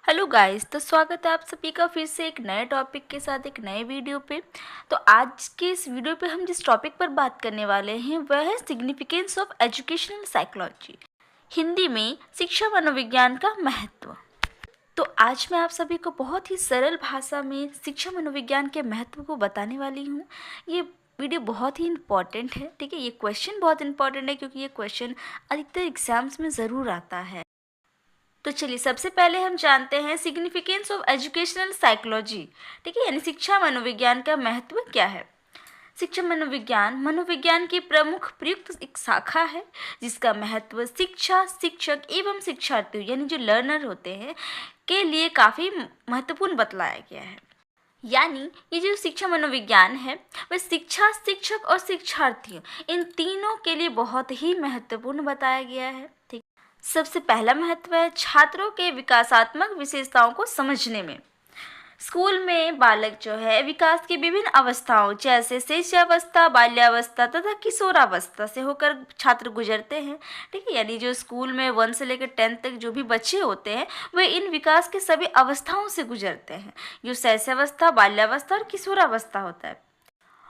Hello guys, तो स्वागत है आप सभी का फिर से एक नए टॉपिक के साथ एक नए वीडियो पे। तो आज के इस वीडियो पे हम जिस टॉपिक पर बात करने वाले हैं वह है significance of educational psychology, Hindi में शिक्षा मनोविज्ञान का महत्व। तो आज मैं आप सभी को बहुत ही सरल भाषा में शिक्षा मनोविज्ञान के महत्व को बताने वाली हूँ। ये वीडियो बहुत ही इम्पॉर्टेंट है, ठीक है। ये क्वेश्चन बहुत इंपॉर्टेंट है क्योंकि ये क्वेश्चन अधिकतर एग्जाम्स में ज़रूर आता है। तो चलिए सबसे पहले हम जानते हैं सिग्निफिकेंस ऑफ एजुकेशनल साइकोलॉजी, ठीक है, यानी शिक्षा मनोविज्ञान का महत्व क्या है। शिक्षा मनोविज्ञान मनोविज्ञान की प्रमुख प्रयुक्त एक शाखा है जिसका महत्व शिक्षा, शिक्षक एवं शिक्षार्थियों यानी जो लर्नर होते हैं के लिए काफ़ी महत्वपूर्ण बतलाया गया है। यानी ये जो शिक्षा मनोविज्ञान है वह शिक्षा, शिक्षक और शिक्षार्थियों इन तीनों के लिए बहुत ही महत्वपूर्ण बताया गया है, ठीक। सबसे पहला महत्व है छात्रों के विकासात्मक विशेषताओं को समझने में। स्कूल में बालक जो है विकास की विभिन्न अवस्थाओं जैसे शिशुअवस्था, बाल्यावस्था तथा किशोरावस्था से होकर छात्र गुजरते हैं, ठीक है। यानी जो स्कूल में 1 से लेकर 10 तक जो भी बच्चे होते हैं वे इन विकास के सभी अवस्थाओं से गुजरते हैं, जो शिशुअवस्था, बाल्यावस्था और किशोरावस्था होता है।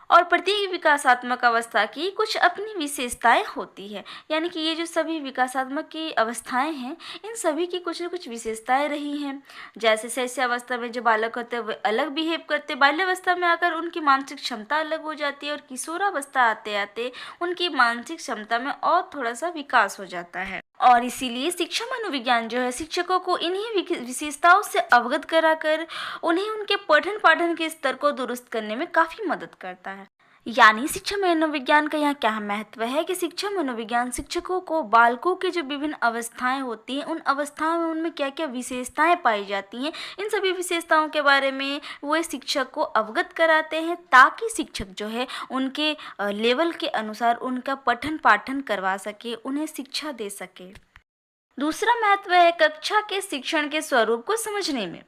और प्रत्येक विकासात्मक अवस्था की कुछ अपनी विशेषताएं होती है। यानी कि ये जो सभी विकासात्मक की अवस्थाएं हैं इन सभी की कुछ न कुछ विशेषताएं रही हैं। जैसे शैशव अवस्था में जो बालक होते हैं वे अलग बिहेव करते, बाल्यावस्था में आकर उनकी मानसिक क्षमता अलग हो जाती है और किशोरावस्था आते आते उनकी मानसिक क्षमता में और थोड़ा सा विकास हो जाता है। और इसीलिए शिक्षा मनोविज्ञान जो है शिक्षकों को इन्हीं विशेषताओं से अवगत कराकर उन्हें उनके पठन पाठन के स्तर को दुरुस्त करने में काफ़ी मदद करता है। यानी शिक्षा मनोविज्ञान का यहाँ क्या महत्व है कि शिक्षा मनोविज्ञान शिक्षकों को बालकों की जो विभिन्न अवस्थाएं होती हैं उन अवस्थाओं में उनमें क्या क्या विशेषताएं पाई जाती हैं इन सभी विशेषताओं के बारे में वो शिक्षक को अवगत कराते हैं ताकि शिक्षक जो है उनके लेवल के अनुसार उनका पठन पाठन करवा सके, उन्हें शिक्षा दे सके। दूसरा महत्व है कक्षा के शिक्षण के स्वरूप को समझने में।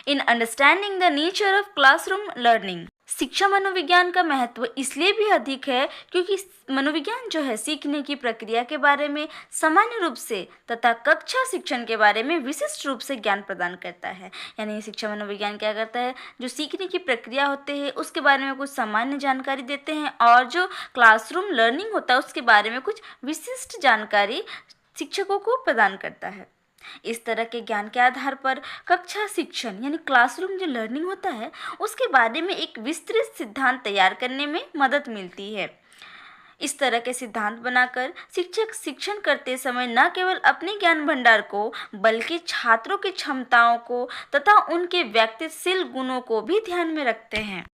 In understanding the nature of classroom learning, शिक्षा मनोविज्ञान का महत्व इसलिए भी अधिक है क्योंकि मनोविज्ञान जो है सीखने की प्रक्रिया के बारे में सामान्य रूप से तथा कक्षा शिक्षण के बारे में विशिष्ट रूप से ज्ञान प्रदान करता है। यानी शिक्षा मनोविज्ञान क्या करता है, जो सीखने की प्रक्रिया होते हैं उसके बारे में कुछ सामान्य जानकारी देते हैं और जो क्लासरूम लर्निंग होता है उसके बारे में कुछ विशिष्ट जानकारी शिक्षकों को प्रदान करता है। इस तरह के ज्ञान के आधार पर कक्षा शिक्षण यानी क्लासरूम जो लर्निंग होता है उसके बारे में एक विस्तृत सिद्धांत तैयार करने में मदद मिलती है। इस तरह के सिद्धांत बनाकर शिक्षक शिक्षण करते समय न केवल अपने ज्ञान भंडार को बल्कि छात्रों की क्षमताओं को तथा उनके व्यक्तिशील गुणों को भी ध्यान में रखते हैं।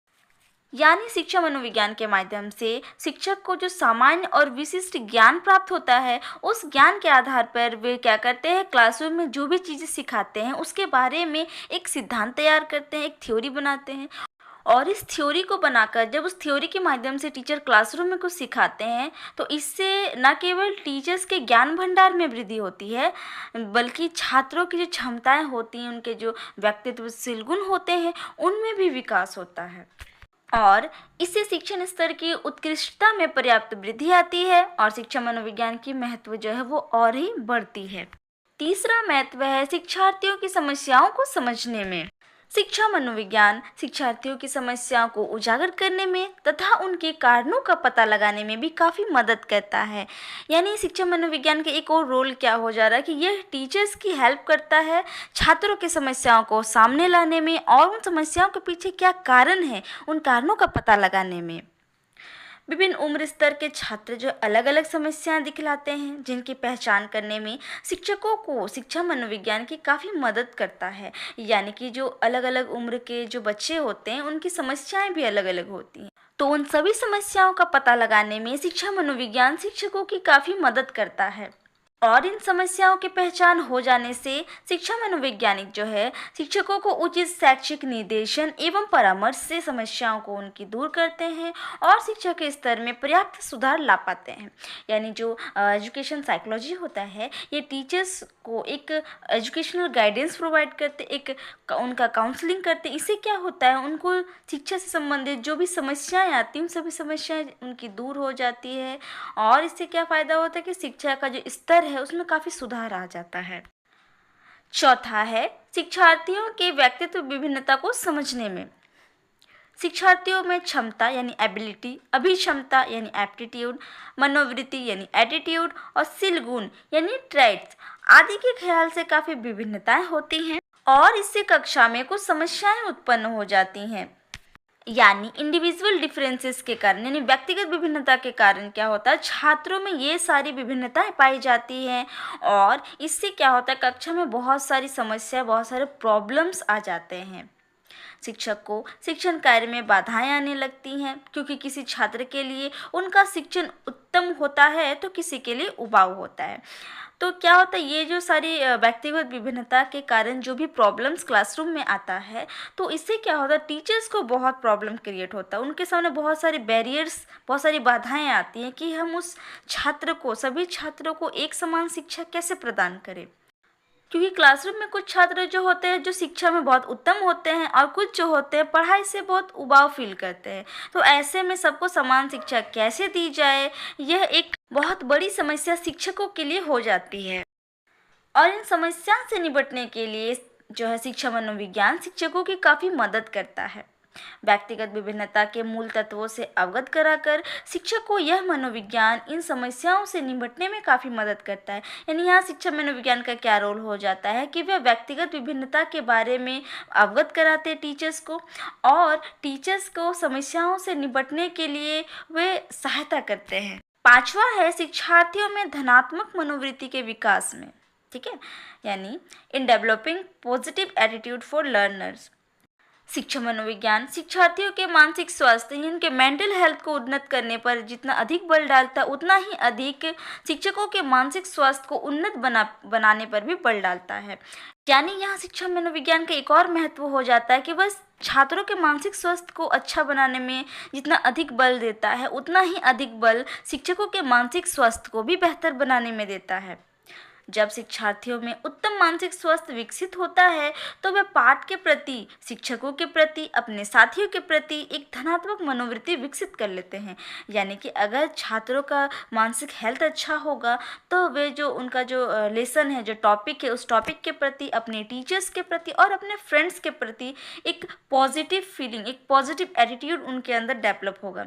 यानी शिक्षा मनोविज्ञान के माध्यम से शिक्षक को जो सामान्य और विशिष्ट ज्ञान प्राप्त होता है उस ज्ञान के आधार पर वे क्या करते हैं, क्लासरूम में जो भी चीज़ें सिखाते हैं उसके बारे में एक सिद्धांत तैयार करते हैं, एक थ्योरी बनाते हैं। और इस थ्योरी को बनाकर जब उस थ्योरी के माध्यम से टीचर क्लासरूम में कुछ सिखाते हैं तो इससे न केवल टीचर्स के ज्ञान भंडार में वृद्धि होती है बल्कि छात्रों की जो क्षमताएं होती हैं, उनके जो व्यक्तित्वशील गुण होते हैं उनमें भी विकास होता है और इससे शिक्षण स्तर की उत्कृष्टता में पर्याप्त वृद्धि आती है और शिक्षा मनोविज्ञान की महत्व जो है वो और ही बढ़ती है। तीसरा महत्व है शिक्षार्थियों की समस्याओं को समझने में। शिक्षा मनोविज्ञान शिक्षार्थियों की समस्याओं को उजागर करने में तथा उनके कारणों का पता लगाने में भी काफ़ी मदद करता है। यानी शिक्षा मनोविज्ञान का एक और रोल क्या हो जा रहा है कि यह टीचर्स की हेल्प करता है छात्रों की समस्याओं को सामने लाने में और उन समस्याओं के पीछे क्या कारण है उन कारणों का पता लगाने में। विभिन्न उम्र स्तर के छात्र जो अलग अलग समस्याएं दिखलाते हैं जिनकी पहचान करने में शिक्षकों को शिक्षा मनोविज्ञान की काफ़ी मदद करता है। यानी कि जो अलग अलग उम्र के जो बच्चे होते हैं उनकी समस्याएं भी अलग अलग होती हैं, तो उन सभी समस्याओं का पता लगाने में शिक्षा मनोविज्ञान शिक्षकों की काफ़ी मदद करता है। और इन समस्याओं की पहचान हो जाने से शिक्षा मनोवैज्ञानिक जो है शिक्षकों को उचित शैक्षिक निर्देशन एवं परामर्श से समस्याओं को उनकी दूर करते हैं और शिक्षा के स्तर में पर्याप्त सुधार ला पाते हैं। यानी जो एजुकेशन साइकोलॉजी होता है ये टीचर्स को एक एजुकेशनल गाइडेंस प्रोवाइड करते, एक उनका काउंसलिंग करते। इससे क्या होता है, उनको शिक्षा से संबंधित जो भी समस्याएं आती हैं उन सभी समस्याएं उनकी दूर हो जाती है और इससे क्या फ़ायदा होता है कि शिक्षा का जो स्तर है उसमें काफ़ी सुधार आ जाता है। चौथा है शिक्षार्थियों के व्यक्तित्व विभिन्नता को समझने में। शिक्षार्थियों में क्षमता यानी एबिलिटी, अभिक्षमता यानी एप्टीट्यूड, मनोवृत्ति यानी एटीट्यूड और शील गुण यानी ट्रेट्स आदि के ख्याल से काफ़ी विभिन्नताएं होती हैं और इससे कक्षा में कुछ समस्याएं उत्पन्न हो जाती हैं। यानी इंडिविजुअल डिफरेंसेस के कारण यानी व्यक्तिगत विभिन्नता के कारण क्या होता है, छात्रों में ये सारी विभिन्नताएं पाई जाती हैं और इससे क्या होता है, कक्षा में बहुत सारी समस्या, बहुत सारे प्रॉब्लम्स आ जाते हैं। शिक्षक को शिक्षण कार्य में बाधाएं आने लगती हैं क्योंकि किसी छात्र के लिए उनका शिक्षण उत्तम होता है तो किसी के लिए उबाऊ होता है। तो क्या होता है, ये जो सारी व्यक्तिगत विभिन्नता के कारण जो भी प्रॉब्लम्स क्लासरूम में आता है तो इससे क्या होता है, टीचर्स को बहुत प्रॉब्लम क्रिएट होता है। उनके सामने बहुत सारी बैरियर्स, बहुत सारी बाधाएं आती हैं कि हम उस छात्र को, सभी छात्रों को एक समान शिक्षा कैसे प्रदान करें। क्योंकि क्लासरूम में कुछ छात्र जो होते हैं जो शिक्षा में बहुत उत्तम होते हैं और कुछ जो होते हैं पढ़ाई से बहुत उबाऊ फील करते हैं। तो ऐसे में सबको समान शिक्षा कैसे दी जाए, यह एक बहुत बड़ी समस्या शिक्षकों के लिए हो जाती है। और इन समस्याओं से निपटने के लिए जो है शिक्षा मनोविज्ञान शिक्षकों की काफ़ी मदद करता है। व्यक्तिगत विभिन्नता के मूल तत्वों से अवगत कराकर शिक्षक को यह मनोविज्ञान इन समस्याओं से निपटने में काफ़ी मदद करता है। यानी यहाँ शिक्षा मनोविज्ञान का क्या रोल हो जाता है कि वह व्यक्तिगत विभिन्नता के बारे में अवगत कराते हैं टीचर्स को और टीचर्स को समस्याओं से निपटने के लिए वे सहायता करते हैं। पांचवा है शिक्षार्थियों में धनात्मक मनोवृत्ति के विकास में। ठीक है, यानी in developing positive attitude for learners. शिक्षा मनोविज्ञान शिक्षार्थियों के मानसिक स्वास्थ्य यानी उनके मेंटल हेल्थ को उन्नत करने पर जितना अधिक बल डालता है उतना ही अधिक शिक्षकों के मानसिक स्वास्थ्य को उन्नत बनाने पर भी बल डालता है। यानी यहाँ शिक्षा मनोविज्ञान का एक और महत्व हो जाता है कि वह छात्रों के मानसिक स्वास्थ्य को अच्छा बनाने में जितना अधिक बल देता है उतना ही अधिक बल शिक्षकों के मानसिक स्वास्थ्य को भी बेहतर बनाने में देता है। जब शिक्षार्थियों में उत्तम मानसिक स्वास्थ्य विकसित होता है तो वे पाठ के प्रति, शिक्षकों के प्रति, अपने साथियों के प्रति एक धनात्मक मनोवृत्ति विकसित कर लेते हैं। यानी कि अगर छात्रों का मानसिक हेल्थ अच्छा होगा तो वे जो उनका जो लेसन है, जो टॉपिक है, उस टॉपिक के प्रति, अपने टीचर्स के प्रति और अपने फ्रेंड्स के प्रति एक पॉजिटिव फीलिंग, एक पॉजिटिव एटीट्यूड उनके अंदर डेवलप होगा।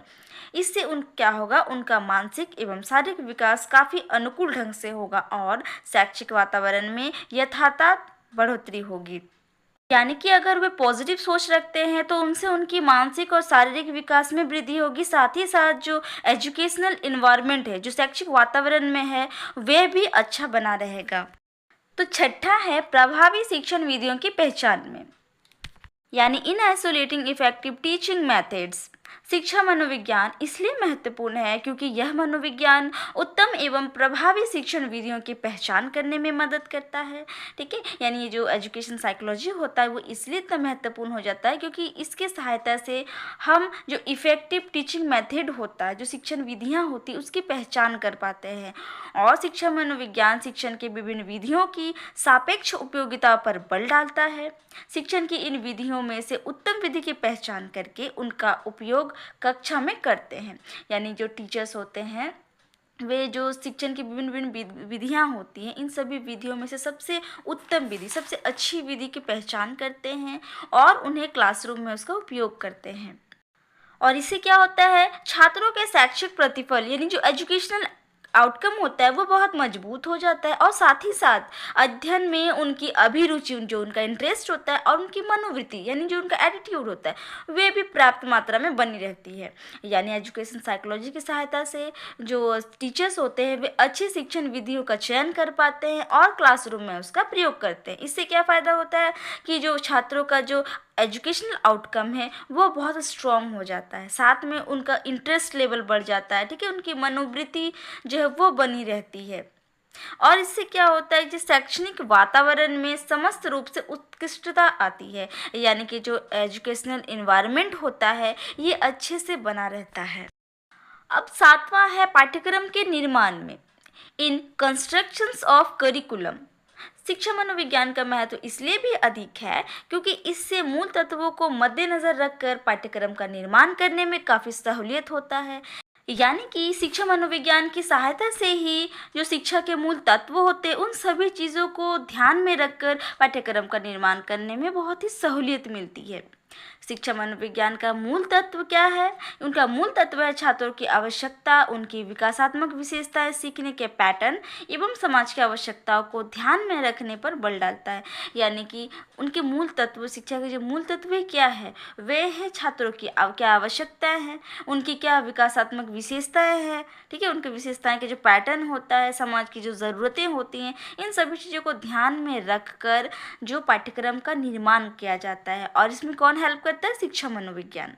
इससे क्या होगा, उनका मानसिक एवं शारीरिक विकास काफ़ी अनुकूल ढंग से होगा और शैक्षिक वातावरण में यथार्थात बढ़ोतरी होगी। यानी कि अगर वे पॉजिटिव सोच रखते हैं तो उनसे उनकी मानसिक और शारीरिक विकास में वृद्धि होगी। साथ ही साथ जो एजुकेशनल इन्वायरमेंट है, जो शैक्षिक वातावरण में है, वह भी अच्छा बना रहेगा। तो छठा है प्रभावी शिक्षण विधियों की पहचान में, यानी इन आइसोलेटिंग इफेक्टिव टीचिंग मेथड्स। शिक्षा मनोविज्ञान इसलिए महत्वपूर्ण है क्योंकि यह मनोविज्ञान उत्तम एवं प्रभावी शिक्षण विधियों की पहचान करने में मदद करता है। ठीक है, यानी ये जो एजुकेशन साइकोलॉजी होता है वो इसलिए इतना महत्वपूर्ण हो जाता है क्योंकि इसके सहायता से हम जो इफ़ेक्टिव टीचिंग मेथड होता है, जो शिक्षण विधियाँ होती है, उसकी पहचान कर पाते हैं। और शिक्षा मनोविज्ञान शिक्षण के विभिन्न विधियों की सापेक्ष उपयोगिता पर बल डालता है। शिक्षण की इन विधियों में से उत्तम विधि की पहचान करके उनका उपयोग कक्षा में करते हैं। यानी जो टीचर्स होते हैं वे जो शिक्षण की विभिन्न विधियाँ होती हैं, इन सभी विधियों में से सबसे उत्तम विधि, सबसे अच्छी विधि की पहचान करते हैं और उन्हें क्लासरूम में उसका उपयोग करते हैं। और इससे क्या होता है, छात्रों के शैक्षिक प्रतिफल यानी जो एजुकेशनल आउटकम होता है वो बहुत मजबूत हो जाता है और साथ ही साथ अध्ययन में उनकी अभिरुचि, जो उनका इंटरेस्ट होता है और उनकी मनोवृत्ति यानी जो उनका एटीट्यूड होता है वे भी पर्याप्त मात्रा में बनी रहती है। यानी एजुकेशन साइकोलॉजी की सहायता से जो टीचर्स होते हैं वे अच्छी शिक्षण विधियों का चयन कर पाते हैं और क्लासरूम में उसका प्रयोग करते हैं। इससे क्या फ़ायदा होता है कि जो छात्रों का जो एजुकेशनल आउटकम है वो बहुत स्ट्रॉन्ग हो जाता है, साथ में उनका इंटरेस्ट लेवल बढ़ जाता है। ठीक है, उनकी मनोवृत्ति जो है वो बनी रहती है और इससे क्या होता है कि शैक्षणिक वातावरण में समस्त रूप से उत्कृष्टता आती है। यानी कि जो एजुकेशनल इन्वायरमेंट होता है ये अच्छे से बना रहता है। अब सातवां है पाठ्यक्रम के निर्माण में, इन कंस्ट्रक्शंस ऑफ करिकुलम। शिक्षा मनोविज्ञान का महत्व इसलिए भी अधिक है क्योंकि इससे मूल तत्वों को मद्देनज़र रखकर पाठ्यक्रम का निर्माण करने में काफ़ी सहूलियत होता है। यानी कि शिक्षा मनोविज्ञान की सहायता से ही जो शिक्षा के मूल तत्व होते हैं उन सभी चीज़ों को ध्यान में रखकर पाठ्यक्रम का निर्माण करने में बहुत ही सहूलियत मिलती है। शिक्षा मनोविज्ञान का मूल तत्व क्या है? उनका मूल तत्व है छात्रों की आवश्यकता, उनकी विकासात्मक विशेषताएं, सीखने के पैटर्न एवं समाज की आवश्यकताओं को ध्यान में रखने पर बल डालता है। यानी कि उनके मूल तत्व, शिक्षा के जो मूल तत्व क्या है, वे है छात्रों की क्या आवश्यकताएं हैं, उनकी क्या विकासात्मक विशेषताएं हैं, ठीक है, उनकी विशेषताएं के जो पैटर्न होता है, समाज की जो ज़रूरतें होती हैं, इन सभी चीज़ों को ध्यान में रख कर जो पाठ्यक्रम का निर्माण किया जाता है। और इसमें कौन हेल्प करता है? शिक्षा मनोविज्ञान।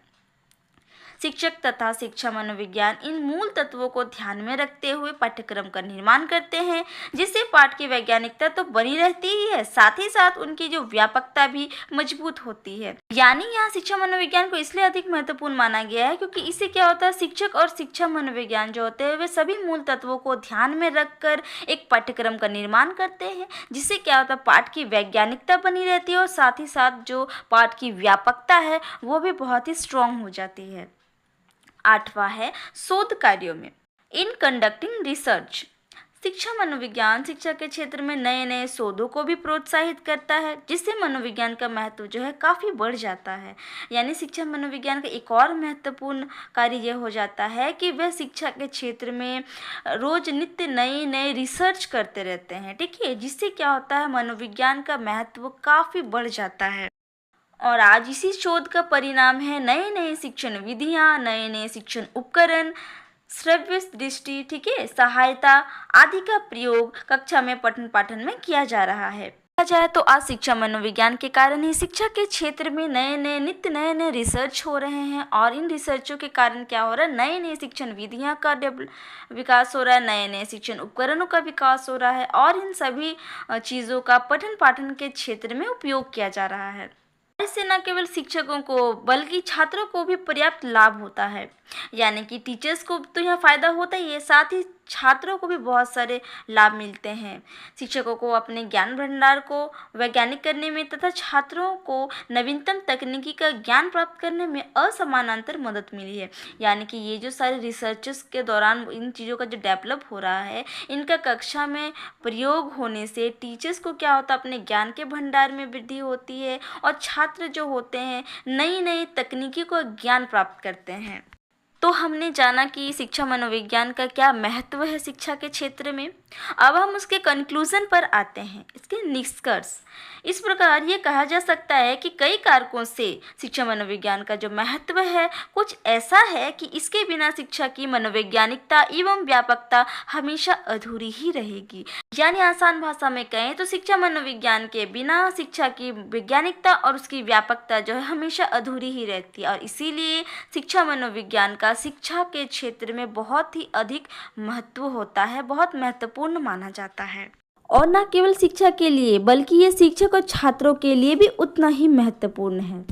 शिक्षक तथा शिक्षा मनोविज्ञान इन मूल तत्वों को ध्यान में रखते हुए पाठ्यक्रम का निर्माण करते हैं, जिससे पाठ की वैज्ञानिकता तो बनी रहती ही है, साथ ही साथ उनकी जो व्यापकता भी मजबूत होती है। यानी यहाँ शिक्षा मनोविज्ञान को इसलिए अधिक महत्वपूर्ण माना गया है क्योंकि इससे क्या होता है, शिक्षक और शिक्षा मनोविज्ञान जो होते हैं वे सभी मूल तत्वों को ध्यान में रखकर एक पाठ्यक्रम का निर्माण करते हैं, जिससे क्या होता है, पाठ की वैज्ञानिकता बनी रहती है और साथ ही साथ जो पाठ की व्यापकता है वो भी बहुत ही स्ट्रांग हो जाती है। 8वां है शोध कार्यों में। इन कंडक्टिंग रिसर्च, शिक्षा मनोविज्ञान शिक्षा के क्षेत्र में नए नए शोधों को भी प्रोत्साहित करता है, जिससे मनोविज्ञान का महत्व जो है काफ़ी बढ़ जाता है। यानी शिक्षा मनोविज्ञान का एक और महत्वपूर्ण कार्य यह हो जाता है कि वह शिक्षा के क्षेत्र में रोज नित्य नए नए रिसर्च करते रहते हैं, ठीक है, जिससे क्या होता है, मनोविज्ञान का महत्व काफ़ी बढ़ जाता है। और आज इसी शोध का परिणाम है नए नए शिक्षण विधियाँ, नए नए शिक्षण उपकरण, श्रव्य दृष्टि, ठीक है, सहायता आदि का प्रयोग कक्षा में पठन पाठन में किया जा रहा है। कहा जाए तो आज शिक्षा मनोविज्ञान के कारण ही शिक्षा के क्षेत्र में नित्य नए नए रिसर्च हो रहे हैं, और इन रिसर्चों के कारण क्या हो रहा है, नए नए शिक्षण विधियाँ का विकास हो रहा है, नए नए शिक्षण उपकरणों का विकास हो रहा है, और इन सभी चीज़ों का पठन पाठन के क्षेत्र में उपयोग किया जा रहा है। इससे न केवल शिक्षकों को बल्कि छात्रों को भी पर्याप्त लाभ होता है। यानी कि टीचर्स को तो यह फ़ायदा होता ही है, साथ ही छात्रों को भी बहुत सारे लाभ मिलते हैं। शिक्षकों को अपने ज्ञान भंडार को वैज्ञानिक करने में तथा छात्रों को नवीनतम तकनीकी का ज्ञान प्राप्त करने में असमानांतर मदद मिली है। यानी कि ये जो सारे रिसर्चेस के दौरान इन चीज़ों का जो डेवलप हो रहा है, इनका कक्षा में प्रयोग होने से टीचर्स को क्या होता है, अपने ज्ञान के भंडार में वृद्धि होती है, और छात्र जो होते हैं नई नई तकनीकी को ज्ञान प्राप्त करते हैं। तो हमने जाना कि शिक्षा मनोविज्ञान का क्या महत्व है शिक्षा के क्षेत्र में। अब हम उसके कंक्लूजन पर आते हैं, इसके निष्कर्ष। इस प्रकार ये कहा जा सकता है कि कई कारकों से शिक्षा मनोविज्ञान का जो महत्व है कुछ ऐसा है कि इसके बिना शिक्षा की मनोवैज्ञानिकता एवं व्यापकता हमेशा अधूरी ही रहेगी। यानी आसान भाषा में कहें तो शिक्षा मनोविज्ञान के बिना शिक्षा की वैज्ञानिकता और उसकी व्यापकता जो है हमेशा अधूरी ही रहती है, और इसीलिए शिक्षा मनोविज्ञान का शिक्षा के क्षेत्र में बहुत ही अधिक महत्व होता है, बहुत महत्वपूर्ण माना जाता है। और न केवल शिक्षा के लिए बल्कि ये शिक्षक और छात्रों के लिए भी उतना ही महत्वपूर्ण है।